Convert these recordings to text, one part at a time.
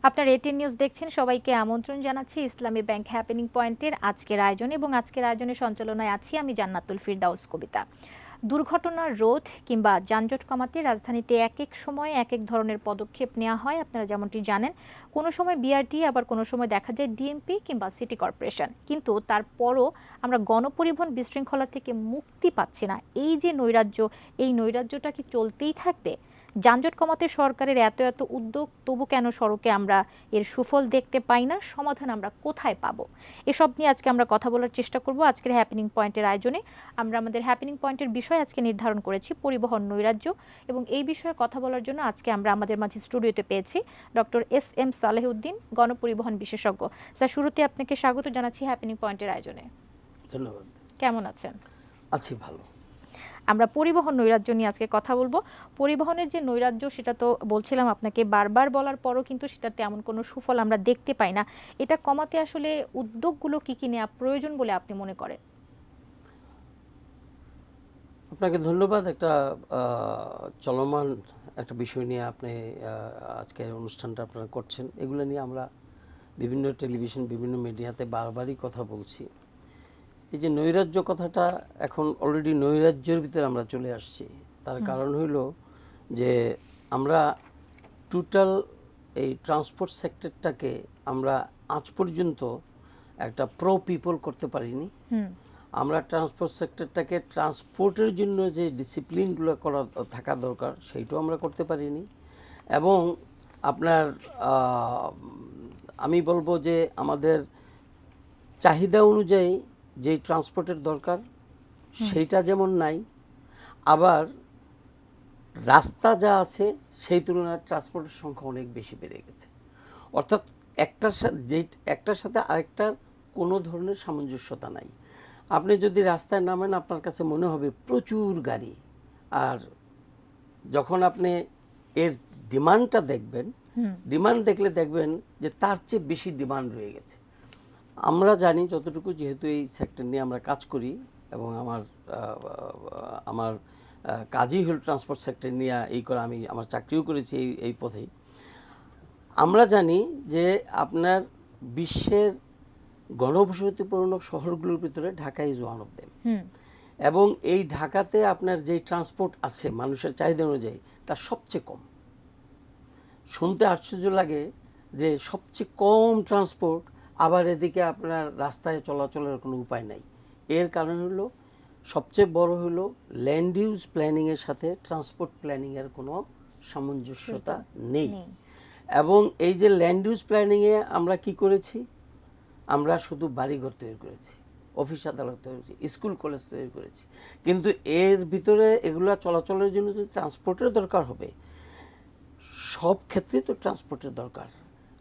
আপনার ATN news দেখছেন, সবাইকে আমন্ত্রণ জানাচ্ছি ইসলামী ব্যাংক হ্যাপেনিং পয়েন্টের আজকের আয়োজনে এবং আজকের আয়োজনের সঞ্চালনায় আছি আমি জান্নাতুল ফিরদাউস কবিতা। দুর্ঘটনার রোধ কিংবা যানজট কমাতে রাজধানীতে এক এক সময় এক এক ধরনের পদক্ষেপ নেওয়া হয়, আপনারা যেমনটি জানেন। কোনো সময় বিআরটি, আবার কোনো সময় দেখা যায় ডিএমপি কিংবা সিটি কর্পোরেশন, কিন্তু তারপরও আমরা গণপরিবহন বিশৃঙ্খলা থেকে মুক্তি পাচ্ছি না। এই যে নৈরাজ্য, এই নৈরাজ্যটা কি চলতেই থাকবে? যানজট কমাতে সরকারের এত এত উদ্যোগ, তবু কেন সড়কে আমরা এর সুফল দেখতে পাই না? সমাধান আমরা কোথায় পাবো? এসব নিয়ে আজকে আমরা কথা বলার চেষ্টা করব আজকের হ্যাপেনিং পয়েন্টের আয়োজনে। আমরা আমাদের হ্যাপেনিং পয়েন্টের বিষয় আজকে নির্ধারণ করেছি পরিবহন নৈরাজ্য, এবং এই বিষয়ে কথা বলার জন্য আজকে আমরা আমাদের মাঝে স্টুডিওতে পেয়েছি ডক্টর এস.এম. সালেহউদ্দিন, গণপরিবহন বিশেষজ্ঞ। স্যার, শুরুতে আপনাকে স্বাগত জানাচ্ছি হ্যাপেনিং পয়েন্টের আয়োজনে। ধন্যবাদ। কেমন আছেন? আছি ভালো। আমরা পরিবহন নৈরাজ্য নিয়ে আজকে কথা বলবো। পরিবহনের যে নৈরাজ্য, সেটা তো বলছিলাম আপনাকে, বারবার বলার পরও কিন্তু সেটা তেমন কোনো সুফল আমরা দেখতে পাই না। এটা কমাতে আসলে উদ্যোগগুলো কি কি নেওয়া প্রয়োজন বলে আপনি মনে করেন? আপনাকে ধন্যবাদ। একটা চলমান একটা বিষয় নিয়ে আপনি আজকের অনুষ্ঠানটা আপনারা করছেন। এগুলো নিয়ে আমরা বিভিন্ন টেলিভিশন, বিভিন্ন মিডিয়াতে বারবারই কথা বলছি। এই যে নৈরাজ্য কথাটা, এখন অলরেডি নৈরাজ্যের ভিতরে আমরা চলে আসছি। তার কারণ হইল যে আমরা টোটাল এই ট্রান্সপোর্ট সেক্টরটাকে আমরা আজ পর্যন্ত একটা প্রো পিপল করতে পারিনি। আমরা ট্রান্সপোর্ট সেক্টরটাকে ট্রান্সপোর্টের জন্য যে ডিসিপ্লিনগুলো করা থাকা দরকার সেইটাও আমরা করতে পারিনি। এবং আপনার আমি বলবো যে আমাদের চাহিদা অনুযায়ী যেই ট্রান্সপোর্টের দরকার সেইটা যেমন নাই, আবার রাস্তা যা আছে সেই তুলনায় ট্রান্সপোর্টের সংখ্যা অনেক বেশি বেড়ে গেছে। অর্থাৎ একটার সাথে আরেকটার কোনো ধরনের সামঞ্জস্যতা নাই। আপনি যদি রাস্তায় নামেন, আপনার কাছে মনে হবে প্রচুর গাড়ি, আর যখন আপনি এর ডিমান্ডটা দেখবেন, ডিমান্ড দেখলে দেখবেন যে তার চেয়ে বেশি ডিমান্ড রয়ে গেছে। আমরা জানি যতটুকু, যেহেতু এই সেক্টর নিয়ে আমরা কাজ করি এবং আমার কাজই হল ট্রান্সপোর্ট সেক্টর নিয়ে এই করে, আমি আমার চাকরিও করেছি এই পথেই। আমরা জানি যে আপনার বিশ্বের গণবসতিপূর্ণ শহরগুলোর ভিতরে Dhaka is one of them. এবং এই ঢাকাতে আপনার যেই ট্রান্সপোর্ট আছে মানুষের চাহিদা অনুযায়ী, তা সবচেয়ে কম। শুনতে আশ্চর্য লাগে যে সবচেয়ে কম ট্রান্সপোর্ট, আবার এদিকে আপনার রাস্তায় চলাচলের কোনো উপায় নাই। এর কারণ হলো, সবচেয়ে বড় হলো ল্যান্ড ইউজ প্ল্যানিংয়ের সাথে ট্রান্সপোর্ট প্ল্যানিংয়ের কোনো সামঞ্জস্যতা নেই। এবং এই যে ল্যান্ড ইউজ প্ল্যানিংয়ে আমরা কি করেছি, আমরা শুধু বাড়িঘর তৈরি করেছি, অফিস আদালত তৈরি করেছি, স্কুল কলেজ তৈরি করেছি, কিন্তু এর ভিতরে এগুলো চলাচলের জন্য যদি ট্রান্সপোর্টের দরকার হবে, সব ক্ষেত্রে তো ট্রান্সপোর্টের দরকার,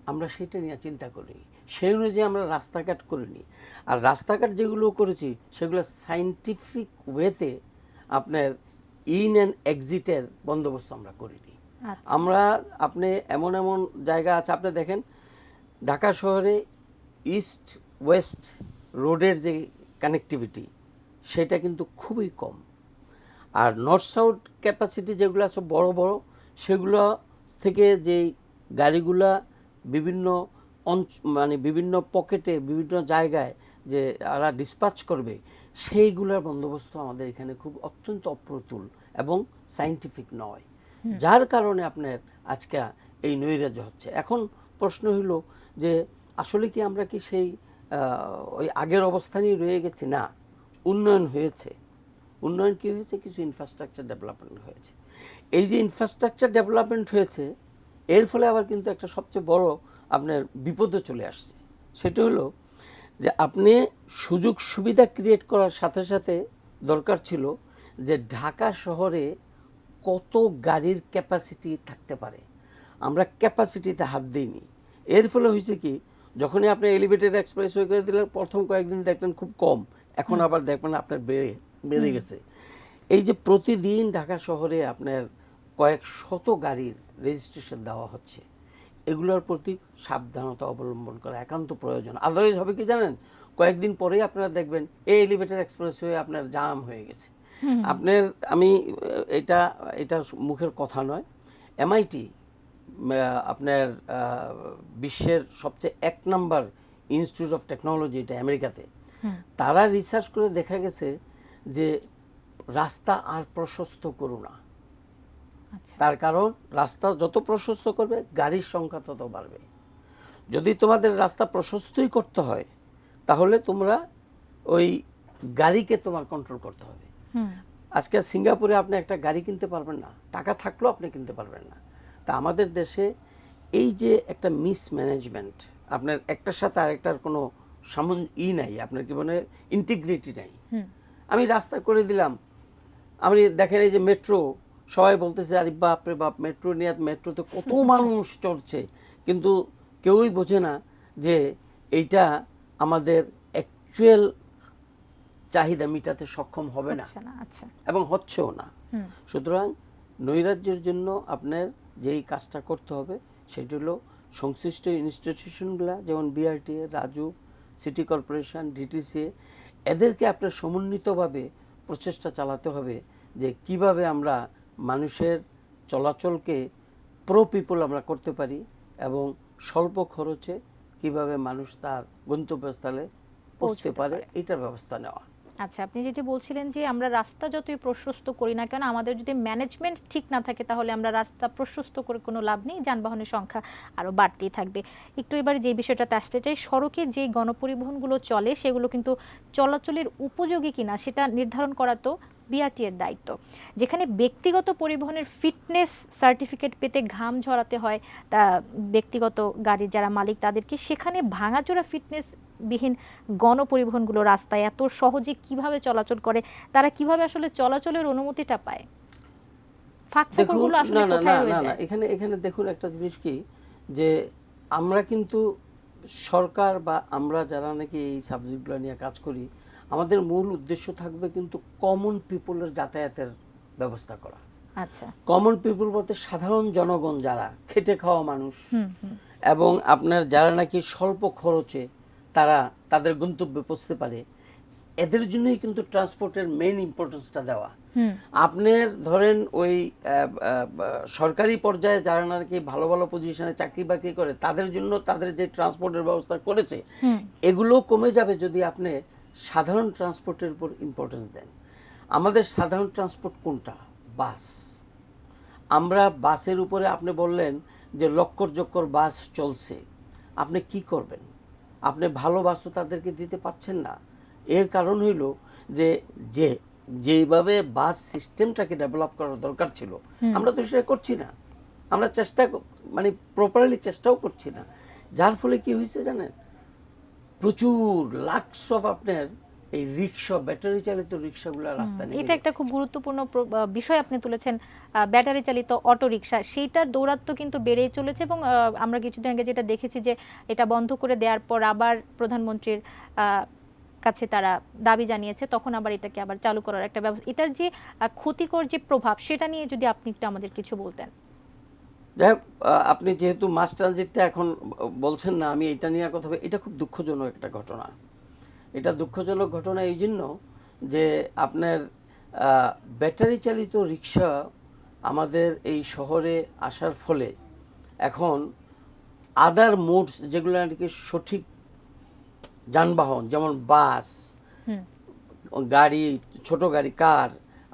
আমরা সেটা নিয়ে চিন্তা করি। সেই অনুযায়ী আমরা রাস্তাঘাট করিনি। আর রাস্তাঘাট যেগুলো করেছি সেগুলো সায়েন্টিফিক ওয়েতে আপনার ইন অ্যান্ড এক্সিটের বন্দোবস্ত আমরা করিনি। আমরা আপনি এমন এমন জায়গা আছে, আপনি দেখেন ঢাকা শহরে ইস্ট ওয়েস্ট রোডের যে কানেক্টিভিটি সেটা কিন্তু খুবই কম। আর নর্থ সাউথ ক্যাপাসিটি যেগুলো আছে বড় বড়, সেগুলো থেকে যেই গাড়িগুলা বিভিন্ন বিভিন্ন পকেটে বিভিন্ন জায়গায় যে ওরা ডিসপ্যাচ করবে, সেইগুলোর বন্দোবস্ত আমাদের এখানে খুব অত্যন্ত অপ্রতুল এবং সায়েন্টিফিক নয়, যার কারণে আপনার আজকে এই নৈরাজ্য হচ্ছে। এখন প্রশ্ন হলো যে আসলে কি আমরা কি সেই ওই আগের অবস্থানেই রয়ে গেছি? না, উন্নয়ন হয়েছে। উন্নয়ন কী হয়েছে? কিছু ইনফ্রাস্ট্রাকচার ডেভেলপমেন্ট হয়েছে। এই যে ইনফ্রাস্ট্রাকচার ডেভেলপমেন্ট হয়েছে, এর ফলে আবার কিন্তু একটা সবচেয়ে বড় আপনার বিপদও চলে আসছে। সেটা হলো যে আপনি সুযোগ সুবিধা ক্রিয়েট করার সাথে সাথে দরকার ছিল যে ঢাকা শহরে কত গাড়ির ক্যাপাসিটি থাকতে পারে। আমরা ক্যাপাসিটিতে হাত দিইনি। এর ফলে হয়েছে কি, যখনই আপনি এলিভেটেড এক্সপ্রেস হয়ে করে দিলেন, প্রথম কয়েকদিন দেখলেন খুব কম, এখন আবার দেখবেন আপনার বেড়ে গেছে। এই যে প্রতিদিন ঢাকা শহরে আপনার কয়েক শত গাড়ির রেজিস্ট্রেশন দেওয়া হচ্ছে, এগুলোর প্রতি সাবধানতা অবলম্বন করা একান্ত প্রয়োজন। আদারওয়াইজ হবে কি জানেন, কয়েকদিন পরেই আপনারা দেখবেন এই এলিভেটেড এক্সপ্রেস হয়ে আপনার জাম হয়ে গেছে। আপনার আমি এটা মুখের কথা নয়, এমআইটি আপনার বিশ্বের সবচেয়ে 1 নাম্বার ইনস্টিটিউট অফ টেকনোলজি, এটা আমেরিকাতে, তারা রিসার্চ করে দেখা গেছে যে রাস্তা আর প্রশস্ত করো না। আচ্ছা। তার কারণ রাস্তা যত প্রশস্ত করবে গাড়ির সংখ্যা তত বাড়বে। যদি তোমাদের রাস্তা প্রশস্তই করতে হয় তাহলে তোমরা ওই গাড়িকে তোমার কন্ট্রোল করতে হবে। আজকে সিঙ্গাপুরে আপনি একটা গাড়ি কিনতে পারবেন না, টাকা থাকলেও আপনি কিনতে পারবেন না। তা আমাদের দেশে এই যে একটা মিসম্যানেজমেন্ট, আপনার একটার সাথে আরেকটার কোনো নাই, আপনার কি মানে ইন্টিগ্রিটি নাই। আমি রাস্তা করে দিলাম, আমি দেখেন এই যে মেট্রো, সবাই বলতেছে আরে বাপ রে বাপ, মেট্রো নিয়ে, মেট্রোতে কত মানুষ চড়ছে, কিন্তু কেউই বোঝে না যে এইটা আমাদের অ্যাকচুয়াল চাহিদা মিটাতে সক্ষম হবে না, আচ্ছা। এবং হচ্ছেও না। সুতরাং নৈরাজ্যের জন্য আপনার যেই কাজটা করতে হবে সেটি হলো সংশ্লিষ্ট ইনস্টিটিউশনগুলো, যেমন BRTA, RAJUK, city corporation, DTCA, এদেরকে আপনার সমন্বিতভাবে প্রচেষ্টা চালাতে হবে যে কিভাবে আমরা মানুষের চলাচলকে প্রো পিপল আমরা করতে পারি, এবং স্বল্প খরচে কিভাবে মানুষ তার গন্তব্যস্থলে পৌঁছতে পারে, এটার ব্যবস্থা নেওয়া। আচ্ছা, আপনি যেটি বলছিলেন যে আমরা রাস্তা যতই প্রশস্ত করি না কেন, আমাদের যদি ম্যানেজমেন্ট ঠিক না থাকে তাহলে আমরা রাস্তা প্রশস্ত করে কোনো লাভ নেই, যানবাহনের সংখ্যা আরও বাড়তেই থাকবে। একটু এবার যে বিষয়টাতে আসতে চাই, সড়কে যে গণপরিবহনগুলো চলে সেগুলো কিন্তু চলাচলের উপযোগী কিনা সেটা নির্ধারণ করা তো বিআরটি এর দায়িত্ব। যেখানে ব্যক্তিগত পরিবহনের ফিটনেস সার্টিফিকেট পেতে ঘাম ঝরাতে হয় তা ব্যক্তিগত গাড়ির যারা মালিক তাদেরকে, সেখানে ভাঙাচোরা ফিটনেস বিহীন গণপরিবহনগুলো রাস্তায় এত সহজে কিভাবে চলাচল করে, তারা কিভাবে আসলে চলাচলের অনুমতিটা পায়? ফাঁকফোকরগুলো আসলে কোথায় রয়ে যায়? এখানে দেখুন একটা জিনিস কি, যে আমরা কিন্তু সরকার বা আমরা যারা নাকি এই সাবজেক্টগুলো নিয়ে কাজ করি, আমাদের মূল উদ্দেশ্য থাকবে কিন্তু কমন পিপলের যাতায়াতের ব্যবস্থা করা। আচ্ছা। কমন পিপল বলতে সাধারণ জনগণ, যারা খেটে খাওয়া মানুষ, এবং আপনার যারা নাকি স্বল্প খরচে তারা তাদের গন্তব্যে পৌঁছতে পারে, এদের জন্যই কিন্তু ট্রান্সপোর্টের মেইন ইম্পর্টেন্সটা দেওয়া। আপনার ধরেন ওই সরকারি পর্যায়ে যারা নাকি ভালো ভালো পজিশনে চাকরি বাকরি করে, তাদের জন্য তাদের যে ট্রান্সপোর্টের ব্যবস্থা করেছে, এগুলো কমে যাবে যদি আপনি সাধারণ ট্রান্সপোর্টের উপর ইম্পর্টেন্স দেন। আমাদের সাধারণ ট্রান্সপোর্ট কোনটা? বাস। আমরা বাসের উপরে, আপনি বললেন যে লক্কর জক্কর বাস চলছে, আপনি কি করবেন? আপনি ভালো বাসও তাদেরকে দিতে পারছেন না। এর কারণ হইল যে যেভাবে বাস সিস্টেমটাকে ডেভেলপ করার দরকার ছিল, আমরা তো সেটা করছি না। আমরা মানে প্রপারলি চেষ্টাও করছি না। যার ফলে কি হয়েছে জানেন, প্রচুর লাখস অফ আপনার এই রিক্সা, ব্যাটারি চালিত রিক্সাগুলো রাস্তায় নেমে এটা একটা খুব গুরুত্বপূর্ণ বিষয় আপনি তুলেছেন, ব্যাটারি চালিত অটো রিক্সা, সেইটার দৌরাত্ম্য কিন্তু বেড়েই চলেছে। এবং আমরা কিছুদিন আগে যেটা দেখেছি যে এটা বন্ধ করে দেওয়ার পর আবার প্রধানমন্ত্রীর কাছে তারা দাবি জানিয়েছে, তখন আবার এটাকে আবার চালু করার একটা ব্যবস্থা। এটার যে ক্ষতিকর যে প্রভাব, সেটা নিয়ে যদি আপনি একটু আমাদের কিছু বলতেন। যাই হোক, আপনি যেহেতু মাস ট্রানজিটটা এখন বলছেন না, আমি এটা নিয়ে কথা বলি। এটা খুব দুঃখজনক একটা ঘটনা। এটা দুঃখজনক ঘটনা এই জন্য যে আপনার ব্যাটারি চালিত রিক্সা আমাদের এই শহরে আসার ফলে এখন আদার মোডস, যেগুলো নাকি সঠিক যানবাহন, যেমন বাস, গাড়ি, ছোট গাড়ি, কার,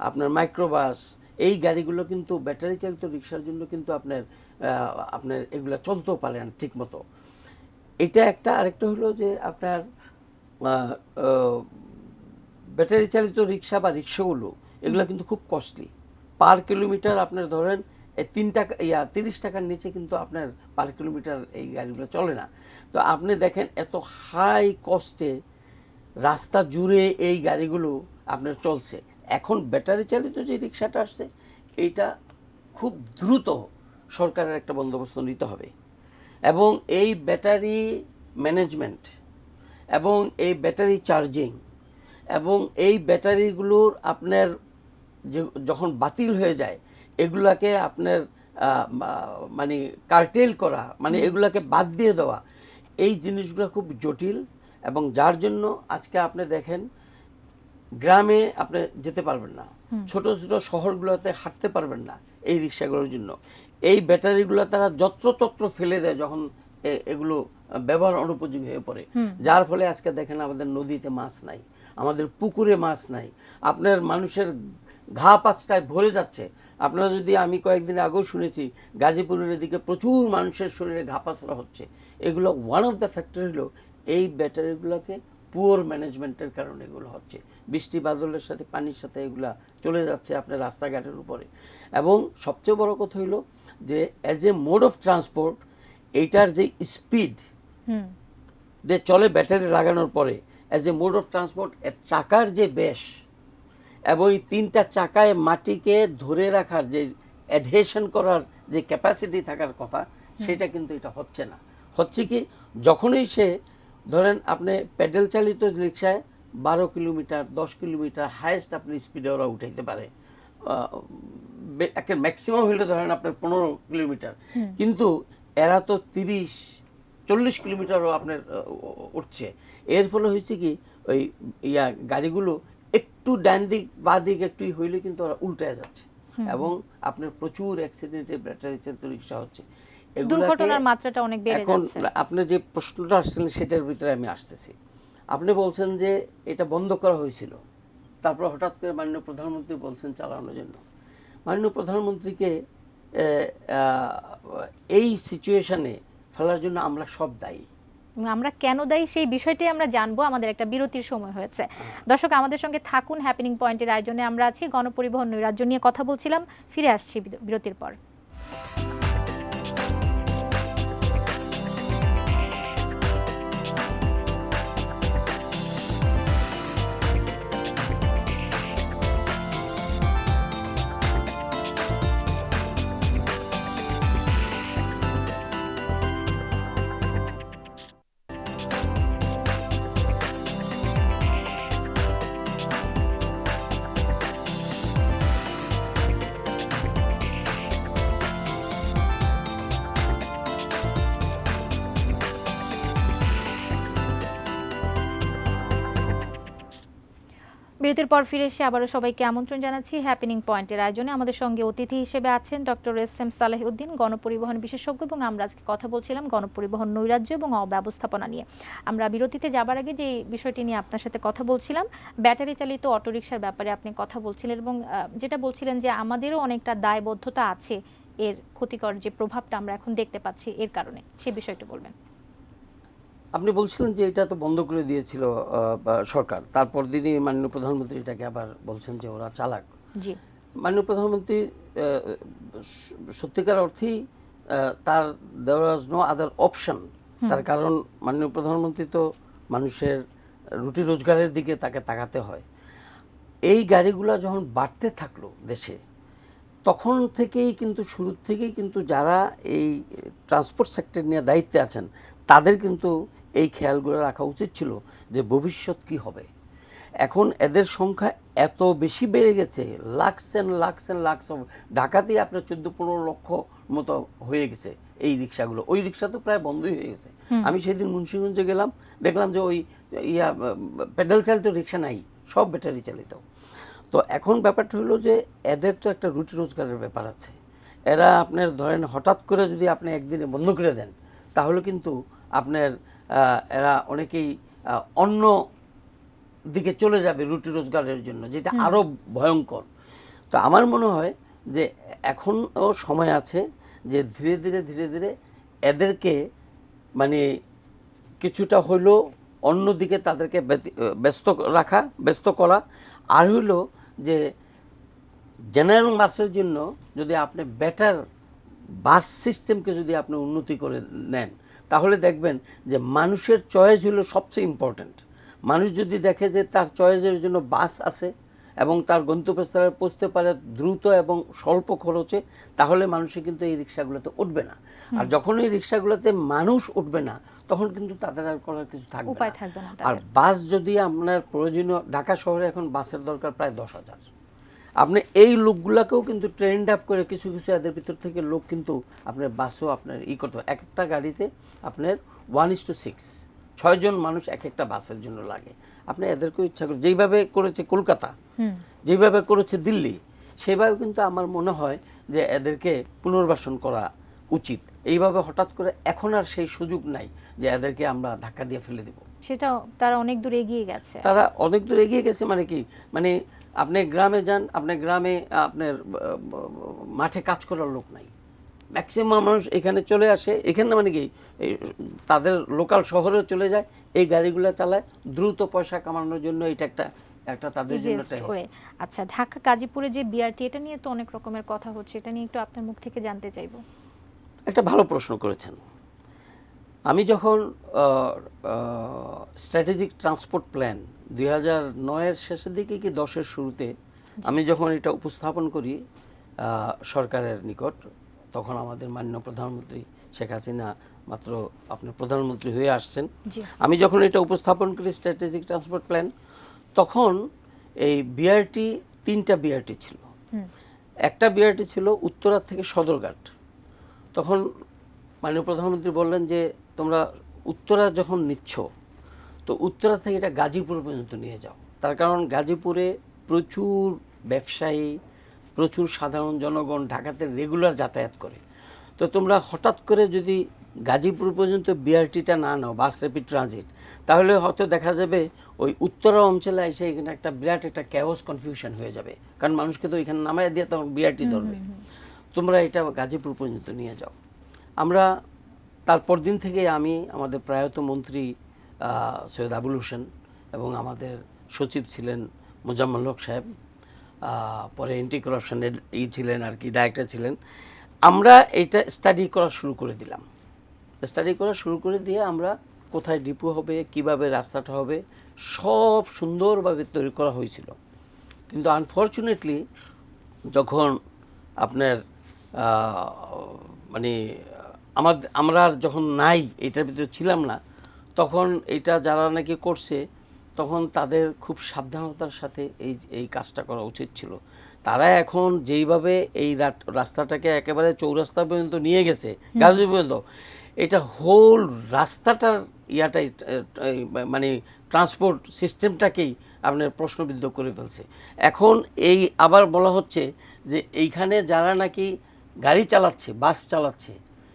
আপনার মাইক্রোবাস, এই গাড়িগুলো কিন্তু ব্যাটারি চালিত রিক্সার জন্য কিন্তু আপনার এগুলো চলতেও পারে না ঠিক মতো। এটা একটা। আরেকটা হলো যে আপনার ব্যাটারি চালিত রিক্সা বা রিক্সাগুলো, এগুলো কিন্তু খুব কস্টলি। পার কিলোমিটার আপনার ধরেন 30 টাকার নিচে কিন্তু আপনার পার কিলোমিটার এই গাড়িগুলো চলে না। তো আপনি দেখেন এত হাই কস্টে রাস্তা জুড়ে এই গাড়িগুলো আপনার চলছে। এখন ব্যাটারি চালিত যে রিক্সাটা আসছে, এইটা খুব দ্রুত সরকারের একটা বন্দোবস্ত নিতে হবে, এবং এই ব্যাটারি ম্যানেজমেন্ট এবং এই ব্যাটারি চার্জিং এবং এই ব্যাটারিগুলোর আপনার যে যখন বাতিল হয়ে যায়, এগুলাকে আপনার মানে কার্টেল করা, মানে এগুলাকে বাদ দিয়ে দেওয়া, এই জিনিসগুলো খুব জটিল। এবং যার জন্য আজকে আপনি দেখেন গ্রামে আপনি যেতে পারবেন না, ছোট ছোট শহরগুলোতে হাঁটতে পারবেন না এই রিক্সাগুলোর জন্য। এই ব্যাটারিগুলো তারা যত্রতত্র ফেলে দেয় যখন এগুলো ব্যবহার অনুপযোগী হয়ে পড়ে, যার ফলে আজকে দেখেন আমাদের নদীতে মাছ নাই, আমাদের পুকুরে মাছ নাই, আপনার মানুষের ঘা পাঁচটায় ভরে যাচ্ছে। আপনারা যদি, আমি কয়েকদিন আগেও শুনেছি গাজীপুরের দিকে প্রচুর মানুষের শরীরে ঘা পাঁচড়া হচ্ছে। এগুলো ওয়ান অফ দ্য ফ্যাক্টর হলো এই ব্যাটারিগুলোকে পুয়ার ম্যানেজমেন্টের কারণে এগুলো হচ্ছে। বৃষ্টি বাদলের সাথে পানির সাথে এগুলা চলে যাচ্ছে আপনার রাস্তাঘাটের উপরে। এবং সবচেয়ে বড় কথা হলো যে as a mode of transport এইটার যে স্পিড যে চলে ব্যাটারি লাগানোর পরে, as a mode of transport এর চাকার যে ব্যাস এবং এই তিনটা চাকায় মাটিকে ধরে রাখার যে অ্যাডহেশন করার যে ক্যাপাসিটি থাকার কথা, সেটা কিন্তু এটা হচ্ছে না। হচ্ছে কি, যখনই সে ধরেন আপনি প্যাডেল চালিত রিক্সায় 12 কিলোমিটার 10 কিলোমিটার হাইয়েস্ট আপনি স্পিডে ওরা উঠাইতে পারে, একটা ম্যাক্সিমাম হলে ধরেন আপনার 15 কিলোমিটার, কিন্তু এরা তো 30-40 কিলোমিটারও আপনার উঠছে। এর ফলে হয়েছে কি, ওই গাড়িগুলো একটু ডান দিক বা দিক একটু হইলে কিন্তু ওরা উল্টে যাচ্ছে এবং আপনার প্রচুর অ্যাক্সিডেন্টে ব্যাটারি চালিত রিক্সা হচ্ছে। দুর্ঘটনার মাত্রাটা অনেক বেড়ে যাচ্ছে। এখন আপনি যে প্রশ্নটা আসছেন সেটার ভিতরে আমি আসতেছি। আপনি বলছেন যে এটা বন্ধ করা হয়েছিল, তারপর হঠাৎ করে মাননীয় প্রধানমন্ত্রী বলছেন চালানোর জন্য। মাননীয় প্রধানমন্ত্রীকে এই সিচুয়েশনে ফেলার জন্য আমরা সব দায়ী। আমরা কেন দায়ী সেই বিষয়টি আমরা জানবো। আমাদের একটা বিরতির সময় হয়েছে। দর্শক আমাদের সঙ্গে থাকুন। হ্যাপেনিং পয়েন্টের আয়োজনে আমরা আছি। গণপরিবহন নৈরাজ্য নিয়ে কথা বলছিলাম, ফিরে আসছি বিরতির পর। বিরতির পর ফিরে এসে আবারও সবাইকে আমন্ত্রণ জানাচ্ছি হ্যাপেনিং পয়েন্টের আয়োজনে। আমাদের সঙ্গে অতিথি হিসেবে আছেন ডক্টর এস.এম. সালেহউদ্দিন, গণপরিবহন বিশেষজ্ঞ, এবং আমরা আজকে কথা বলছিলাম গণপরিবহন নৈরাজ্য এবং অব্যবস্থাপনা নিয়ে। আমরা বিরতিতে যাবার আগে যে বিষয়টি নিয়ে আপনার সাথে কথা বলছিলাম, ব্যাটারি চালিত অটোরিকশার ব্যাপারে আপনি কথা বলছিলেন এবং যেটা বলছিলেন যে আমাদেরও অনেকটা দায়বদ্ধতা আছে এর ক্ষতিকর যে প্রভাবটা আমরা এখন দেখতে পাচ্ছি এর কারণে, সেই বিষয়টা বলবেন। আপনি বলছিলেন যে এটা তো বন্ধ করে দিয়েছিল সরকার, তারপর দিনই মাননীয় প্রধানমন্ত্রী এটাকে আবার বলছেন যে ওরা চালাক। জি, মাননীয় প্রধানমন্ত্রী সত্যিকার অর্থেই তার দেয়ার ওয়াজ নো আদার অপশন। তার কারণ মাননীয় প্রধানমন্ত্রী তো মানুষের রুটি রোজগারের দিকে তাকে তাকাতে হয়। এই গাড়িগুলো যখন বাড়তে থাকলো দেশে, তখন থেকেই কিন্তু শুরু থেকেই কিন্তু যারা এই ট্রান্সপোর্ট সেক্টর নিয়ে দায়িত্বে আছেন তাদের কিন্তু এই খেয়ালগুলো রাখা উচিত ছিল যে ভবিষ্যৎ কি হবে। এখন এদের সংখ্যা এত বেশি বেড়ে গেছে, লাক্স অ্যান্ড লাক্স অ্যান্ড লাক্স। ঢাকাতেই আপনার 14-15 লক্ষ মতো হয়ে গেছে এই রিক্সাগুলো। ওই রিক্সা তো প্রায় বন্ধই হয়ে গেছে। আমি সেদিন মুন্সিগঞ্জে গেলাম, দেখলাম যে ওই প্যাডেল চালিত রিক্সা নাই, সব ব্যাটারি চালিত। তো এখন ব্যাপারটা হলো যে এদের তো একটা রুটি রোজগারের ব্যাপার আছে। এরা আপনার ধরেন হঠাৎ করে যদি আপনি একদিনে বন্ধ করে দেন, তাহলে কিন্তু আপনার এরা অনেকেই অন্য দিকে চলে যাবে রুটি রোজগারের জন্য, যেটা আরও ভয়ঙ্কর। তো আমার মনে হয় যে এখনও সময় আছে যে ধীরে ধীরে ধীরে ধীরে এদেরকে মানে কিছুটা হইলো অন্যদিকে তাদেরকে ব্যস্ত করা। আর হইলো যে জেনারেল বাসের জন্য যদি আপনি বেটার বাস সিস্টেমকে যদি আপনি উন্নতি করে নেন, তাহলে দেখবেন যে মানুষের চয়েস হলো সবচেয়ে ইম্পর্ট্যান্ট। মানুষ যদি দেখে যে তার চয়েসের জন্য বাস আছে এবং তার গন্তব্যস্থলে পৌঁছতে পারে দ্রুত এবং স্বল্প খরচে, তাহলে মানুষে কিন্তু এই রিক্সাগুলোতে উঠবে না। আর যখন এই রিক্সাগুলোতে মানুষ উঠবে না, তখন কিন্তু তাদের আর করার কিছু থাকবে না। আর বাস যদি আপনার প্রয়োজনীয়, ঢাকা শহরে এখন বাসের দরকার প্রায় 10,000। আপনি এই লোকগুলোকেও কিন্তু ট্রেন্ড আপ করে কিছু কিছু এদের ভিতর থেকে লোক কিন্তু আপনার বাসও আপনার করতে হবে। এক একটা গাড়িতে আপনার 1:6, 6 জন মানুষ এক একটা বাসের জন্য লাগে। আপনি এদেরকেও ইচ্ছা করে যেইভাবে করেছে কলকাতা, হুম। যেভাবে করেছে দিল্লি, সেইভাবে কিন্তু আমার মনে হয় যে এদেরকে পুনর্বাসন করা উচিত। এইভাবে হঠাৎ করে এখন আর সেই সুযোগ নাই যে এদেরকে আমরা ধাক্কা দিয়ে ফেলে দেব। সেটা তারা অনেক দূর এগিয়ে গেছে। তারা অনেক দূর এগিয়ে গেছে মানে কি, মানে আপনি গ্রামে যান, আপনার গ্রামে আপনার মাঠে কাজ করার লোক নাই, ম্যাক্সিমাম মানুষ এখানে চলে আসে, এখানে মানে কি এই তাদের লোকাল শহরেও চলে যায়, এই গাড়িগুলো চালায় দ্রুত পয়সা কামানোর জন্য। এটা একটা তাদের জন্য Easiest way। আচ্ছা, ঢাকা গাজীপুরে যে বিআরটি, এটা নিয়ে তো অনেক রকমের কথা হচ্ছে, এটা নিয়ে একটু আপনার মুখ থেকে জানতে চাইবো। একটা ভালো প্রশ্ন করেছেন। আমি যখন স্ট্র্যাটেজিক ট্রান্সপোর্ট প্ল্যান 2009-এর শেষের দিকে কি 10-এর শুরুতে আমি যখন এটা উপস্থাপন করি সরকারের নিকট, তখন আমাদের মাননীয় প্রধানমন্ত্রী শেখ হাসিনা মাত্র আপনি প্রধানমন্ত্রী হয়ে আসছেন। জি। আমি যখন এটা উপস্থাপন করি স্ট্র্যাটেজিক ট্রান্সপোর্ট প্ল্যান, তখন এই বিআরটি 3টা বিআরটি ছিল। একটা বিআরটি ছিল উত্তরা থেকে সদরঘাট। তখন মাননীয় প্রধানমন্ত্রী বললেন যে তোমরা উত্তরা যখন নিচ্ছ, তো উত্তরা থেকে এটা গাজীপুর পর্যন্ত নিয়ে যাও। তার কারণ গাজীপুরে প্রচুর ব্যবসায়ী, প্রচুর সাধারণ জনগণ ঢাকাতে রেগুলার যাতায়াত করে। তো তোমরা হঠাৎ করে যদি গাজীপুর পর্যন্ত বিআরটিটা না নাও, বাস র্যাপিড ট্রানজিট, তাহলে হয়তো দেখা যাবে ওই উত্তরা অঞ্চলে এসে এখানে একটা বিরাট একটা ক্যাওস কনফিউশন হয়ে যাবে, কারণ মানুষকে তো এখানে নামাই দিয়ে তখন বিআরটি ধরবে। তোমরা এটা গাজীপুর পর্যন্ত নিয়ে যাও। আমরা তারপর দিন থেকে আমি আমাদের প্রয়াত মন্ত্রী সৈয়দ আবুল হোসেন এবং আমাদের সচিব ছিলেন মোজাম্মেল হক সাহেব, পরে এন্টি করাপশনের ছিলেন আর কি, ডাইরেক্টর ছিলেন, আমরা এটা স্টাডি করা শুরু করে দিলাম। স্টাডি করা শুরু করে দিয়ে আমরা কোথায় ডিপো হবে, কিভাবে রাস্তাটা হবে, সব সুন্দরভাবে তৈরি করা হয়েছিল। কিন্তু আনফর্চুনেটলি যখন আপনার মানে আমরা যখন নাই, এটার ভিতরে ছিলাম না, তখন এটা যারা নাকি করছে, তখন তাদের খুব সাবধানতার সাথে এই কাজটা করা উচিত ছিল। তারা এখন যেইভাবে এই রাস্তাটাকে একেবারে চৌরাস্তা পর্যন্ত নিয়ে গেছে, গাজী পর্যন্ত, এটা হোল রাস্তাটার ইয়াটাই মানে ট্রান্সপোর্ট সিস্টেমটাকেই আপনার প্রশ্নবিদ্ধ করে ফেলছে। এখন এই আবার বলা হচ্ছে যে এইখানে যারা নাকি গাড়ি চালাচ্ছে, বাস চালাচ্ছে,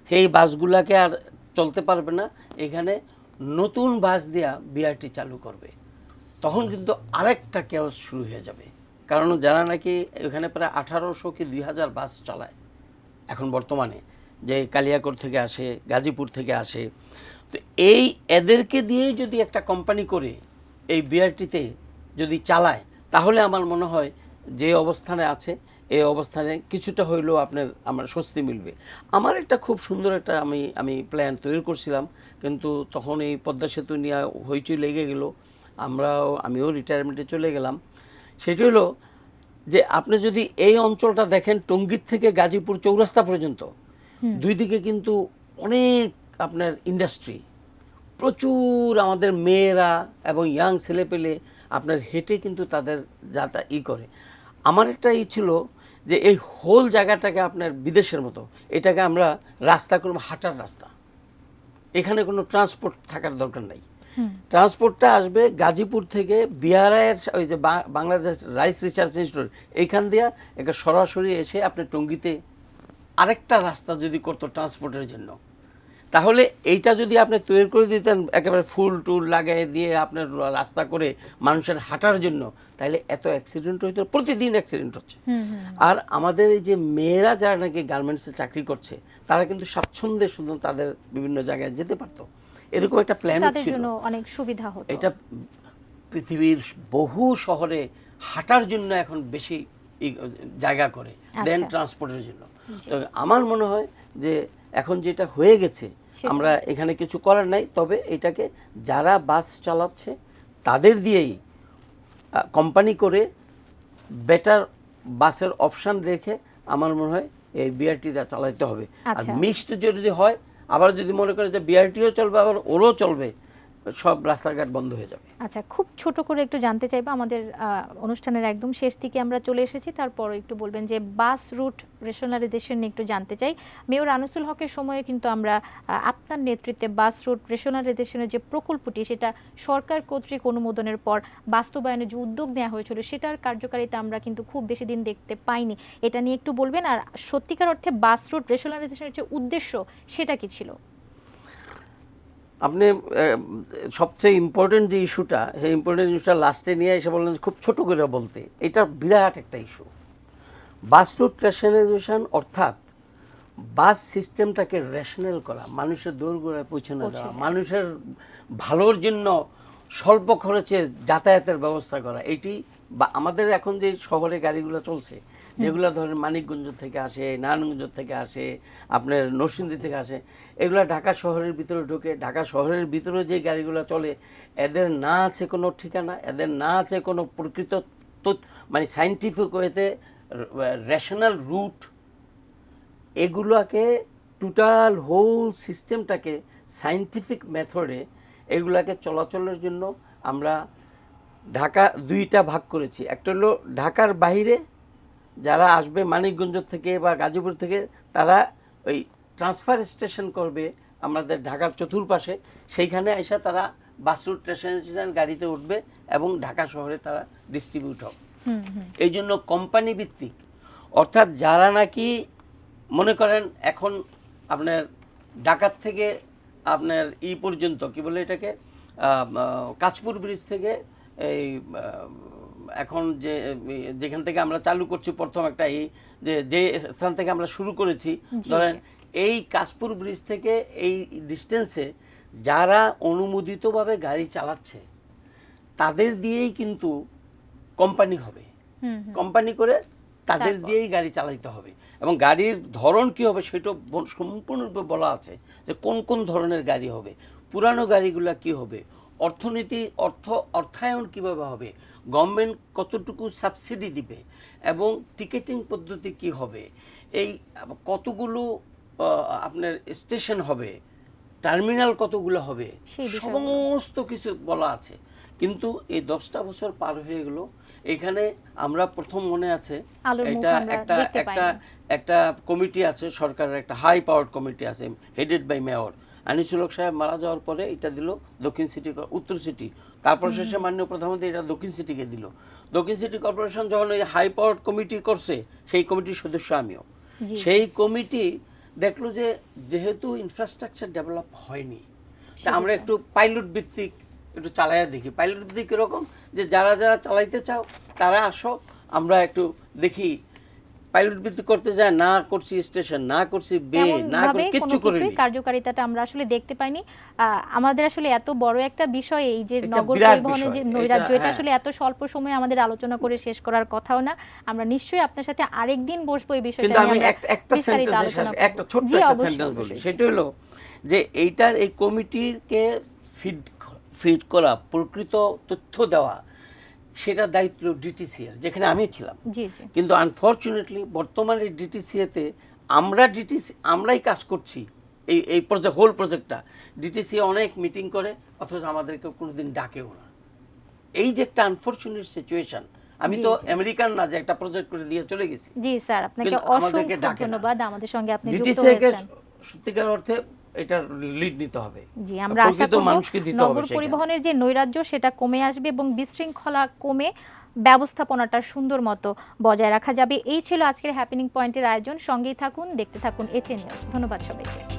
সেই বাসগুলাকে আর চলতে পারবে না, এখানে নতুন বাস দেয়া বিআরটি চালু করবে। তখন কিন্তু আরেকটা কেওস শুরু হয়ে যাবে, কারণ যারা নাকি এখানে প্রায় 1800 কি 2000 বাস চালায় এখন বর্তমানে, যে কালিয়াকৈর থেকে আসে, গাজীপুর থেকে আসে। তো এদেরকে দিয়েই যদি একটা কোম্পানি করে এই বিআরটিতে যদি চালায়, তাহলে আমার মনে হয় যে অবস্থানে আছে এই অবস্থানে কিছুটা হইলেও আমার স্বস্তি মিলবে। আমার একটা খুব সুন্দর একটা আমি প্ল্যান তৈরি করছিলাম, কিন্তু তখন এই পদ্মা সেতু নিয়ে হইচই লেগে গেল, আমিও রিটায়ারমেন্টে চলে গেলাম। সেটি হলো যে আপনি যদি এই অঞ্চলটা দেখেন, টঙ্গীর থেকে গাজীপুর চৌরাস্তা পর্যন্ত দুই দিকে কিন্তু অনেক আপনার ইন্ডাস্ট্রি, প্রচুর আমাদের মেয়েরা এবং ইয়াং ছেলেপেলে আপনার হেঁটে কিন্তু তাদের করে। আমার একটা ছিল যে এই হোল জায়গাটাকে আপনার বিদেশের মতো এটাকে আমরা রাস্তা করব, হাঁটার রাস্তা, এখানে কোনো ট্রান্সপোর্ট থাকার দরকার নাই। ট্রান্সপোর্টটা আসবে গাজীপুর থেকে বিআরআইয়ের ওই যে বাংলাদেশ রাইস রিসার্চ ইনস্টিটিউট, এইখান দিয়ে একটা সরাসরি এসে আপনি টঙ্গীতে আরেকটা রাস্তা যদি করতো ট্রান্সপোর্টের জন্য, তাহলে এইটা যদি আপনি তৈরি করে দিতেন একেবারে ফুল টুল লাগাই দিয়ে আপনার রাস্তা করে মানুষের হাঁটার জন্য, তাহলে এত অ্যাক্সিডেন্ট হইতো, প্রতিদিন অ্যাক্সিডেন্ট হচ্ছে। আর আমাদের এই যে মেয়েরা যারা নাকি গার্মেন্টসে চাকরি করছে, তারা কিন্তু স্বাচ্ছন্দ্যে শুধু তাদের বিভিন্ন জায়গায় যেতে পারতো, এরকম একটা প্ল্যান ছিল, অনেক সুবিধা হতো। এটা পৃথিবীর বহু শহরে হাঁটার জন্য এখন বেশি জায়গা করে দেন ট্রান্সপোর্টের জন্য। তো আমার মনে হয় যে এখন যেটা হয়ে গেছে, আমরা এখানে কিছু করার নাই, তবে এটাকে যারা বাস চালাচ্ছে তাদের দিয়েই কোম্পানি করে বেটার বাসের অপশান রেখে আমার মনে হয় এই বিআরটিটা চালাইতে হবে। আর মিক্সড যদি হয়, আবার যদি মনে করে যে বিআরটিও চলবে আবার ওরও চলবে, সব রাস্তাঘাট বন্ধ হয়ে যাবে। আচ্ছা, খুব ছোট করে একটু জানতে চাইবো, আমাদের অনুষ্ঠানের একদম শেষ দিকে আমরা চলে এসেছি, তারপরও একটু বলবেন যে বাস রুট রেশনালাইজেশন নিয়ে একটু জানতে চাই। মেয়র আনিসুল হকের সময়ে কিন্তু আমরা আপনার নেতৃত্বে বাস রুট রেশনালাইজেশনের যে প্রকল্পটি সেটা সরকার কর্তৃক অনুমোদনের পর বাস্তবায়নে যে উদ্যোগ নেওয়া হয়েছিল সেটার কার্যকারিতা আমরা কিন্তু খুব বেশি দিন দেখতে পাইনি। এটা নিয়ে একটু বলবেন, আর সত্যিকার অর্থে বাস রুট রেশনালাইজেশনের যে উদ্দেশ্য সেটা কি ছিল? আপনি সবচেয়ে ইম্পর্টেন্ট যে ইস্যুটা, সেই ইম্পর্টেন্ট ইস্যুটা লাস্টে নিয়ে এসে বললেন খুব ছোট করে বলতে, এটা বিরাট একটা ইস্যু। বাস রুট রেশনালাইজেশন অর্থাৎ বাস সিস্টেমটাকে রেশনাল করা, মানুষের দোরগোড়ায় পৌঁছে না দেওয়া, মানুষের ভালোর জন্য স্বল্প খরচে যাতায়াতের ব্যবস্থা করা। এটি বা আমাদের এখন যে শহরে গাড়িগুলো চলছে, যেগুলো ধরেন মানিকগঞ্জ থেকে আসে, নারায়ণগঞ্জ থেকে আসে, আপনার নরসিংদী থেকে আসে, এগুলো ঢাকা শহরের ভিতরে ঢোকে। ঢাকা শহরের ভিতরে যে গাড়িগুলো চলে, এদের না আছে কোনো ঠিকানা, এদের না আছে কোনো প্রকৃত মানে সায়েন্টিফিক ওয়েতে রেশনাল রুট। এগুলোকে টোটাল হোল সিস্টেমটাকে সায়েন্টিফিক মেথডে এগুলাকে চলাচলের জন্য আমরা ঢাকা দুইটা ভাগ করেছি। একটা হলো ঢাকার বাইরে যারা আসবে মানিকগঞ্জ থেকে বা গাজীপুর থেকে, তারা ওই ট্রান্সফার স্টেশন করবে আমাদের ঢাকার চতুর্পাশে, সেইখানে এসে তারা বাস রুট স্টেশন গাড়িতে উঠবে এবং ঢাকা শহরে তারা ডিস্ট্রিবিউট হবে। এই জন্য কোম্পানি ভিত্তিক, অর্থাৎ যারা নাকি মনে করেন এখন আপনার ঢাকার থেকে আপনার পর্যন্ত কি বলে এটাকে, কাঁচপুর ব্রিজ থেকে এই এখন যেখান থেকে আমরা চালু করছি প্রথম একটা যে স্থান থেকে আমরা শুরু করেছি, ধরেন এই কাঁচপুর ব্রিজ থেকে এই ডিস্টেন্সে যারা অনুমোদিতভাবে গাড়ি চালাচ্ছে তাদের দিয়েই কিন্তু কোম্পানি হবে, কোম্পানি করে তাদের দিয়েই গাড়ি চালাইতে হবে। এবং গাড়ির ধরন কি হবে সেটা সম্পূর্ণরূপে বলা আছে যে কোন কোন ধরনের গাড়ি হবে, পুরানো গাড়িগুলা কি হবে, অর্থায়ন কিভাবে হবে, গভর্নমেন্ট কতটুকু সাবসিডি দিবে, এবং টিকেটিং পদ্ধতি কি হবে, এই কতগুলো আপনার স্টেশন হবে, টার্মিনাল কতগুলো হবে, সমস্ত কিছু বলা আছে। কিন্তু এই 10টা বছর পার হয়ে গেল, এখানে আমরা প্রথম মনে আছে এটা একটা কমিটি আছে সরকারের, একটা হাই পাওয়ার কমিটি আছে হেডেড বাই মেয়র আনিসুল হক সাহেব। মারা যাওয়ার পরে এটা দিল দক্ষিণ সিটি, উত্তর সিটি, তারপর শেষে মাননীয় প্রধানমন্ত্রী এটা দক্ষিণ সিটিকে দিল। দক্ষিণ সিটি কর্পোরেশন যখন এই হাই পাওয়ার কমিটি করছে, সেই কমিটির সদস্য আমিও। সেই কমিটি দেখলো যে যেহেতু ইনফ্রাস্ট্রাকচার ডেভেলপ হয়নি, তা আমরা একটু পাইলট ভিত্তিক একটু চালাইয়া দেখি। পাইলট ভিত্তিক এরকম যে যারা যারা চালাইতে চাও তারা আসো, আমরা একটু দেখি। পাইলট ভিত্তিক করতে যায়, না করছি স্টেশন, না করছি বে, না করে কিচ্ছু করিনি। কার্যকারিতাটা আমরা আসলে দেখতে পাইনি। আমাদের আসলে এত বড় একটা বিষয়, এই যে নগর পরিবহনের যে নৈরাজ্য, এটা আসলে এত স্বল্প সময়ে আমাদের আলোচনা করে শেষ করার কথাও না। আমরা নিশ্চয়ই আপনার সাথে আরেকদিন বসবো এই বিষয়টা নিয়ে। কিন্তু আমি একটা ছোট্ট একটা সেন্টেন্স বলি, সেটা হলো যে এইটার এই কমিটিকে ফিড করা, প্রকৃত তথ্য দেওয়া, সেটা দায়িত্ব ডিটিসিএর, যেখানে আমি ছিলাম। কিন্তু আনফরচুনেটলি বর্তমানে ডিটিসিএতে আমরাই কাজ করছি এই প্রজেক্ট, হোল প্রজেক্টটা। ডিটিসিএ অনেক মিটিং করে অথচ আমাদেরকে কোনোদিন ডাকেও না। এই যে একটা আনফরচুনেট সিচুয়েশন। আমি তো আমেরিকান না যে একটা প্রজেক্ট করে দিয়ে চলে গেছি। জি স্যার, আপনাকে অসংখ্য ধন্যবাদ আমাদের সঙ্গে আপনি যুক্ত হয়েছেন। সত্যিকার অর্থে এটা লিড নিতে হবে। জি, আমরা আশা করব নগর পরিবহনের যে নৈরাজ্য সেটা কমে আসবে এবং বিশৃঙ্খলা কমে ব্যবস্থাপনাটা সুন্দর মতো বজায় রাখা যাবে। এই ছিল আজকের হ্যাপেনিং পয়েন্টের আয়োজন। সঙ্গেই থাকুন, দেখতে থাকুন এটিএন নিউজ। ধন্যবাদ সবাইকে।